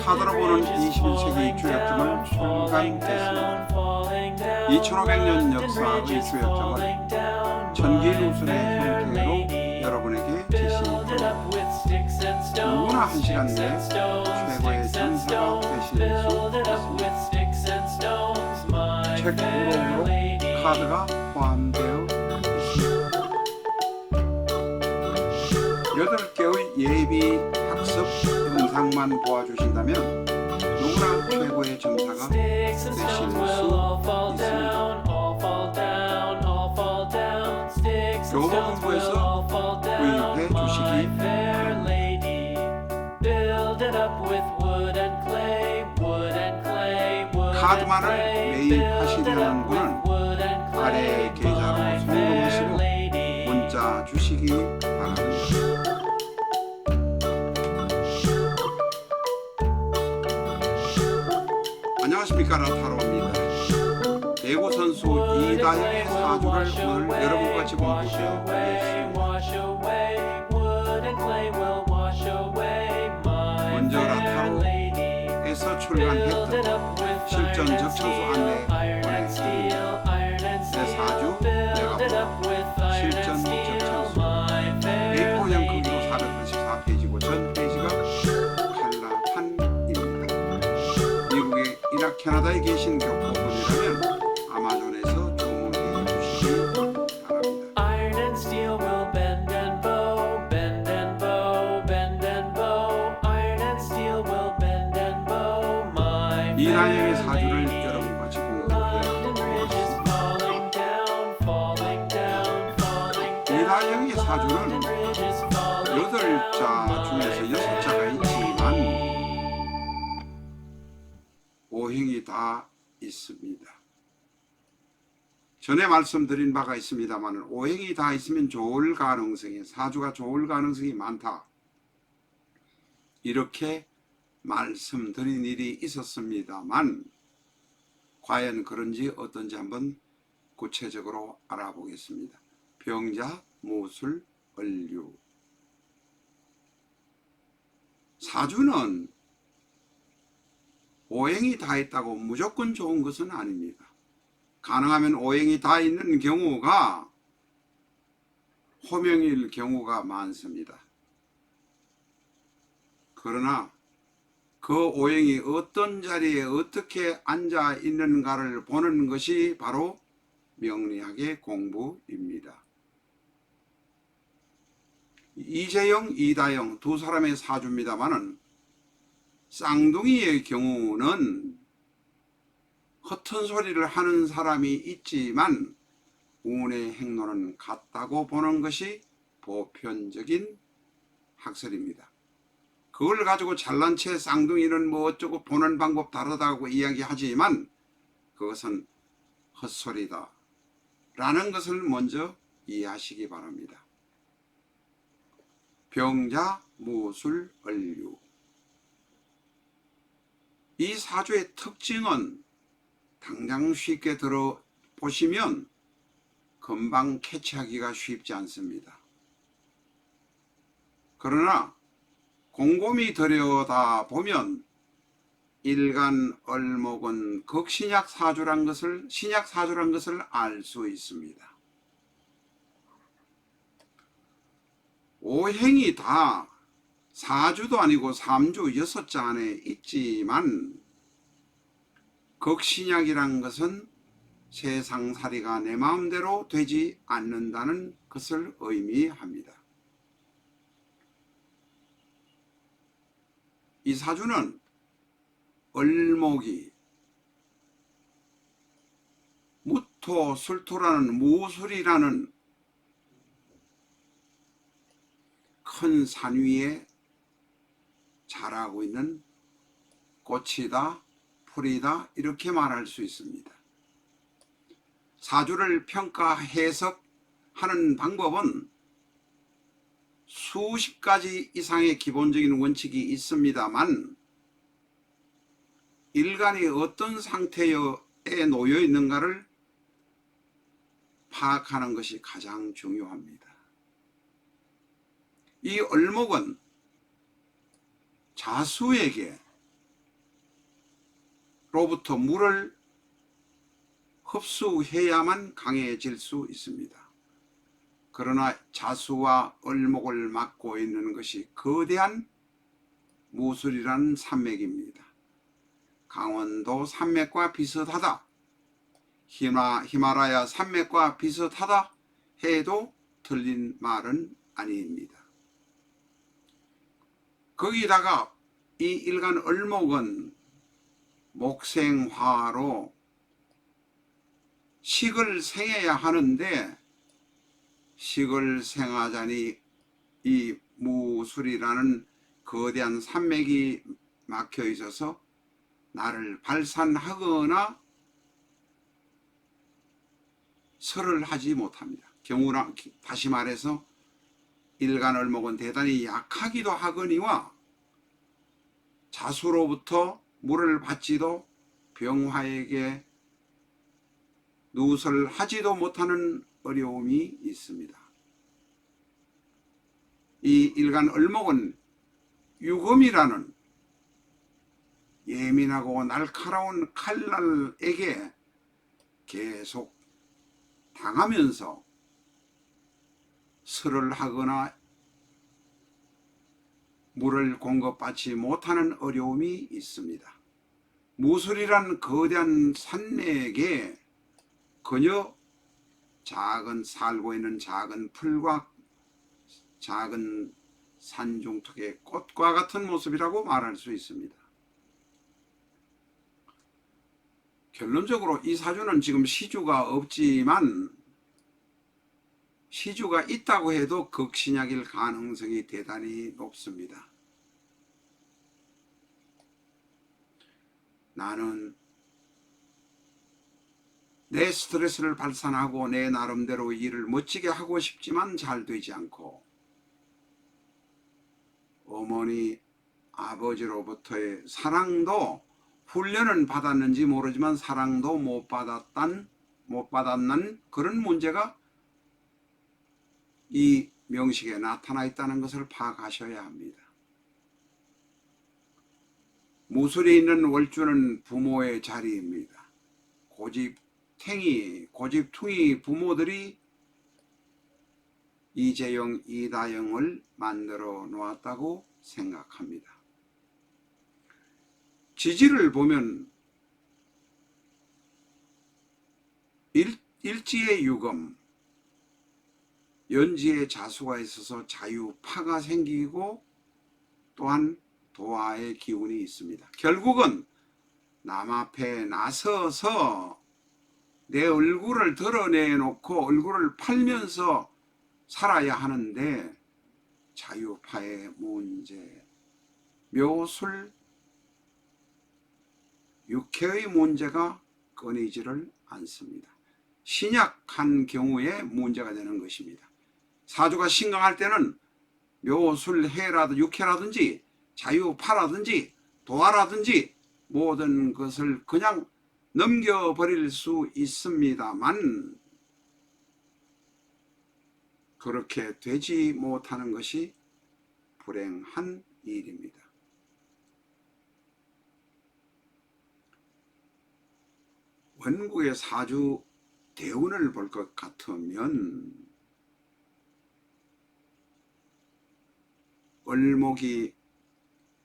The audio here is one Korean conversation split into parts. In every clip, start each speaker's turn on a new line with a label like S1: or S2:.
S1: 카드로 보는 21세기 주역점을 출간했습니다. 2500년 역사의 주역점을 전기누설의 형태로 여러분에게 제시합니다. 누구나 한 시간 내에 최고의 전사가 되실 수 있습니다. 책 부록으로 카드가 포함되어 있습니다. 8개의 예비 학습 영상만 보아주신다면 누구나 최고의 전사가 되실 수 있습니다. 교보문고에서 구입해 주시기 바랍니다. 카드만을 매일 하시려는 분은 아래 계좌로 송금하시고 문자 주시기 바랍니다. 안녕하십니까, 라타로입니다. 배구 선수 이다영의 사주를 오늘 여러분과 같이 공부해 보겠습니다. 먼저 라타로에서 출간했던 실전 적천수 안내 보내드립니다. 내 사주 내가 보다 실전 적천수 A4형 크기로 484페이지고 전 페이지가 칼라판입니다. 미국의 이라 캐나다에 계신 교포분이라면 아마존에서 주문해 주시기 바랍니다. 이다영의 사주를 여러분과 같이 공부해 보겠습니다. 이다영의 사주는 8자 중에서 6자가 있지만 오행이 다 있습니다. 전에 말씀드린 바가 있습니다만 오행이 다 있으면 좋을 가능성이, 사주가 좋을 가능성이 많다, 이렇게 말씀드린 일이 있었습니다만 과연 그런지 어떤지 한번 구체적으로 알아보겠습니다. 병자, 무술, 을류. 사주는 오행이 다 있다고 무조건 좋은 것은 아닙니다. 가능하면 오행이 다 있는 경우가 호명일 경우가 많습니다. 그러나 그 오행이 어떤 자리에 어떻게 앉아 있는가를 보는 것이 바로 명리학의 공부입니다. 이재영, 이다영 두 사람의 사주입니다마는 쌍둥이의 경우는 허튼 소리를 하는 사람이 있지만 운의 행로는 같다고 보는 것이 보편적인 학설입니다. 그걸 가지고 잘난 채 쌍둥이는 뭐 어쩌고 보는 방법 다르다고 이야기하지만 그것은 헛소리다 라는 것을 먼저 이해하시기 바랍니다. 병자, 무술, 을류. 이 사주의 특징은 당장 쉽게 들어보시면 금방 캐치하기가 쉽지 않습니다. 그러나 곰곰이 들여다보면 일간 을목은 극신약 사주란 것을, 신약 사주란 것을 알 수 있습니다. 오행이 다 사주도 아니고 삼주 6자 안에 있지만 극신약이란 것은 세상살이가 내 마음대로 되지 않는다는 것을 의미합니다. 이 사주는 을목이 무토, 술토라는 무술이라는 큰 산 위에 자라고 있는 꽃이다, 풀이다, 이렇게 말할 수 있습니다. 사주를 평가 해석하는 방법은 수십 가지 이상의 기본적인 원칙이 있습니다만 일간이 어떤 상태에 놓여 있는가를 파악하는 것이 가장 중요합니다. 이 을목은 자수에게 로부터 물을 흡수해야만 강해질 수 있습니다. 그러나 자수와 을목을 맡고 있는 것이 거대한 무술이라는 산맥입니다. 강원도 산맥과 비슷하다, 히말라야 산맥과 비슷하다 해도 틀린 말은 아닙니다. 거기다가 이 일간 을목은 목생화로 식을 생해야 하는데 식을 생하자니 이 무술이라는 거대한 산맥이 막혀 있어서 나를 발산하거나 설을 하지 못합니다. 경우나 다시 말해서 일간을목은 대단히 약하기도 하거니와 자수로부터 물을 받지도 병화에게 누설하지도 못하는 어려움이 있습니다. 이 일간을목은 유금이라는 예민하고 날카로운 칼날에게 계속 당하면서 설을 하거나 물을 공급받지 못하는 어려움이 있습니다. 무술이란 거대한 산맥에 그저 살고 있는 작은 풀과 작은 산중턱의 꽃과 같은 모습이라고 말할 수 있습니다. 결론적으로 이 사주는 지금 시주가 없지만 시주가 있다고 해도 극신약일 가능성이 대단히 높습니다. 나는 내 스트레스를 발산하고 내 나름대로 일을 멋지게 하고 싶지만 잘 되지 않고 어머니 아버지로부터의 사랑도 훈련은 받았는지 모르지만 사랑도 못 받았는 그런 문제가 이 명식에 나타나 있다는 것을 파악하셔야 합니다. 무술이 있는 월주는 부모의 자리입니다. 고집퉁이 부모들이 이재영, 이다영을 만들어 놓았다고 생각합니다. 지지를 보면 일지의 유금, 연지의 자수가 있어서 자유파가 생기고 또한 도화의 기운이 있습니다. 결국은 남 앞에 나서서 내 얼굴을 드러내놓고 얼굴을 팔면서 살아야 하는데 자유파의 문제, 묘술, 육회의 문제가 끊이지를 않습니다. 신약한 경우에 문제가 되는 것입니다. 사주가 신강할 때는 묘술해라든지 육회라든지 자유파라든지 도화라든지 모든 것을 그냥 넘겨버릴 수 있습니다만 그렇게 되지 못하는 것이 불행한 일입니다. 원국의 사주 대운을 볼 것 같으면 을목이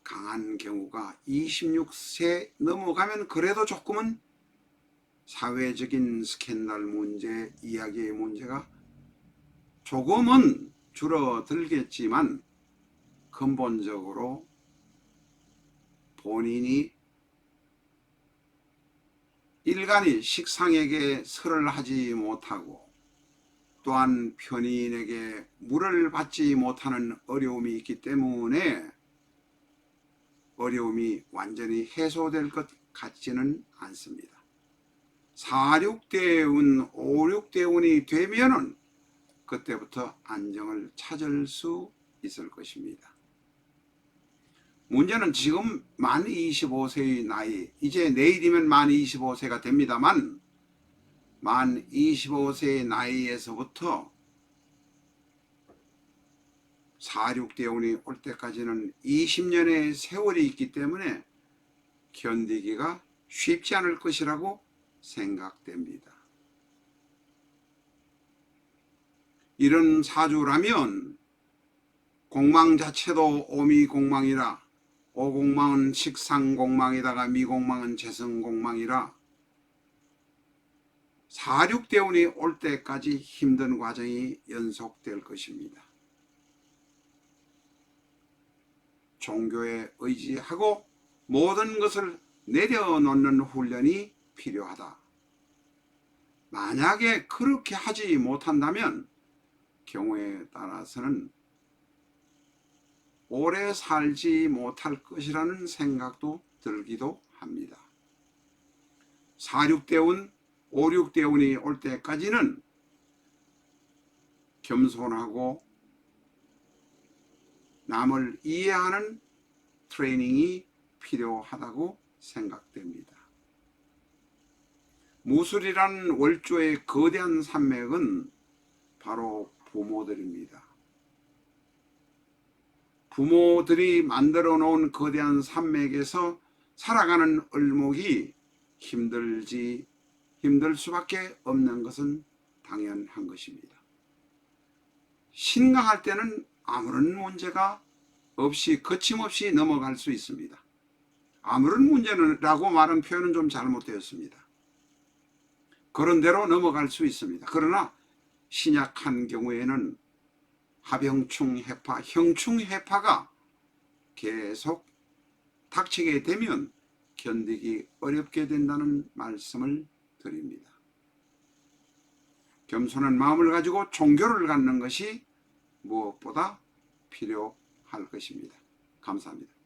S1: 강한 경우가 26세 넘어가면 그래도 조금은 사회적인 스캔들 문제, 이야기의 문제가 조금은 줄어들겠지만 근본적으로 본인이 일간이 식상에게 설을 하지 못하고 또한 편인에게 물을 받지 못하는 어려움이 있기 때문에 어려움이 완전히 해소될 것 같지는 않습니다. 4,6대운, 5,6대운이 되면은 그때부터 안정을 찾을 수 있을 것입니다. 문제는 지금 만 25세의 나이, 이제 내일이면 만 25세가 됩니다만 만 25세의 나이에서부터 4,6대운이 올 때까지는 20년의 세월이 있기 때문에 견디기가 쉽지 않을 것이라고 생각됩니다. 이런 사주라면 공망 자체도 오미공망이라, 오공망은 식상공망이다가 미공망은 재성공망이라 사륙대운이 올 때까지 힘든 과정이 연속될 것입니다. 종교에 의지하고 모든 것을 내려놓는 훈련이 필요하다. 만약에 그렇게 하지 못한다면 경우에 따라서는 오래 살지 못할 것이라는 생각도 들기도 합니다. 사륙대운, 오륙대운이 올 때까지는 겸손하고 남을 이해하는 트레이닝이 필요하다고 생각됩니다. 무술이라는 월조의 거대한 산맥은 바로 부모들입니다. 부모들이 만들어 놓은 거대한 산맥에서 살아가는 을목이 힘들 수밖에 없는 것은 당연한 것입니다. 신강할 때는 아무런 문제가 없이 거침없이 넘어갈 수 있습니다. 아무런 문제라고 말한 표현은 좀 잘못되었습니다. 그런 대로 넘어갈 수 있습니다. 그러나 신약한 경우에는 합형충해파, 형충해파가 계속 닥치게 되면 견디기 어렵게 된다는 말씀을 드립니다. 겸손한 마음을 가지고 종교를 갖는 것이 무엇보다 필요할 것입니다. 감사합니다.